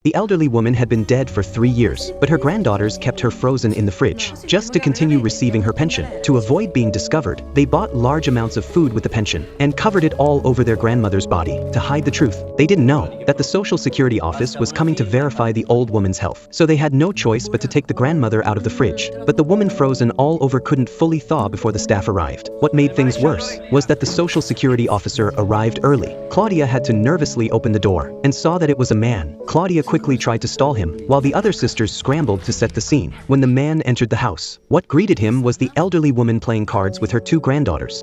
The elderly woman had been dead for 3 years, but her granddaughters kept her frozen in the fridge, just to continue receiving her pension. To avoid being discovered, they bought large amounts of food with the pension, and covered it all over their grandmother's body. To hide the truth, they didn't know that the Social Security office was coming to verify the old woman's health, so they had no choice but to take the grandmother out of the fridge. But the woman frozen all over couldn't fully thaw before the staff arrived. What made things worse was that the Social Security officer arrived early. Claudia had to nervously open the door, and saw that it was a man. Claudia quickly tried to stall him, while the other sisters scrambled to set the scene. When the man entered the house, what greeted him was the elderly woman playing cards with her 2 granddaughters.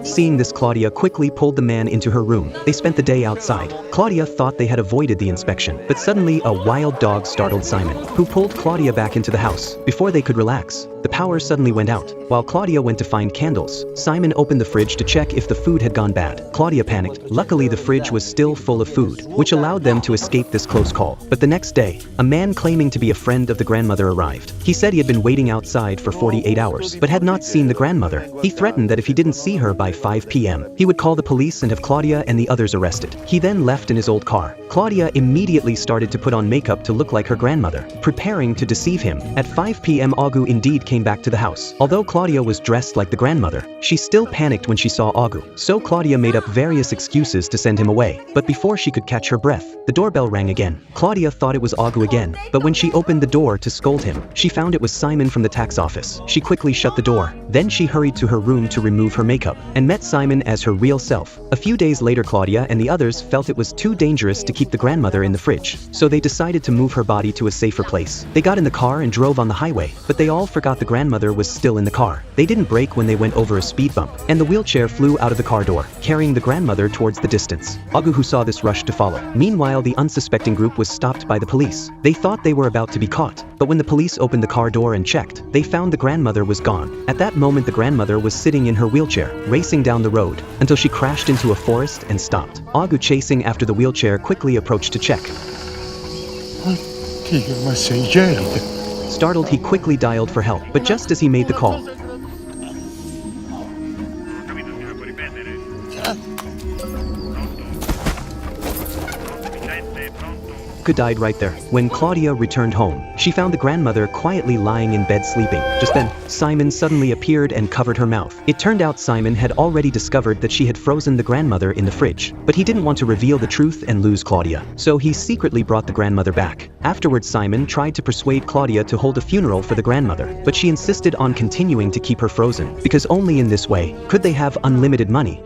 Seeing this, Claudia quickly pulled the man into her room. They spent the day outside. Claudia thought they had avoided the inspection, but suddenly a wild dog startled Simon, who pulled Claudia back into the house. Before they could relax, the power suddenly went out. While Claudia went to find candles, Simon opened the fridge to check if the food had gone bad. Claudia panicked. Luckily, the fridge was still full of food, which allowed them to escape this close call. But the next day, a man claiming to be a friend of the grandmother arrived. He said he had been waiting outside for 48 hours, but had not seen the grandmother. He threatened that if he didn't see her by 5 p.m., he would call the police and have Claudia and the others arrested. He then left in his old car. Claudia immediately started to put on makeup to look like her grandmother, preparing to deceive him. At 5 p.m., Agu indeed came back to the house. Although Claudia was dressed like the grandmother, she still panicked when she saw Agu. So Claudia made up various excuses to send him away. But before she could catch her breath, the doorbell rang again. Claudia thought it was Agu again, but when she opened the door to scold him, she found it was Simon from the tax office. She quickly shut the door. Then she hurried to her room to remove her makeup, and met Simon as her real self. A few days later, Claudia and the others felt it was too dangerous to keep the grandmother in the fridge, so they decided to move her body to a safer place. They got in the car and drove on the highway, but they all forgot the grandmother was still in the car. They didn't brake when they went over a speed bump, and the wheelchair flew out of the car door, carrying the grandmother towards the distance. Agu, who saw this, rushed to follow. Meanwhile, the unsuspecting group was stopped by the police. They thought they were about to be caught, but when the police opened the car door and checked, they found the grandmother was gone. At that moment, the grandmother was sitting in her wheelchair, racing down the road, until she crashed into a forest and stopped. Agu, chasing after the wheelchair, quickly approached to check. Startled, he quickly dialed for help, but just as he made the call, died right there. When Claudia returned home, she found the grandmother quietly lying in bed sleeping. Just then, Simon suddenly appeared and covered her mouth. It turned out Simon had already discovered that she had frozen the grandmother in the fridge, but he didn't want to reveal the truth and lose Claudia, so he secretly brought the grandmother back. Afterwards, Simon tried to persuade Claudia to hold a funeral for the grandmother, but she insisted on continuing to keep her frozen, because only in this way could they have unlimited money.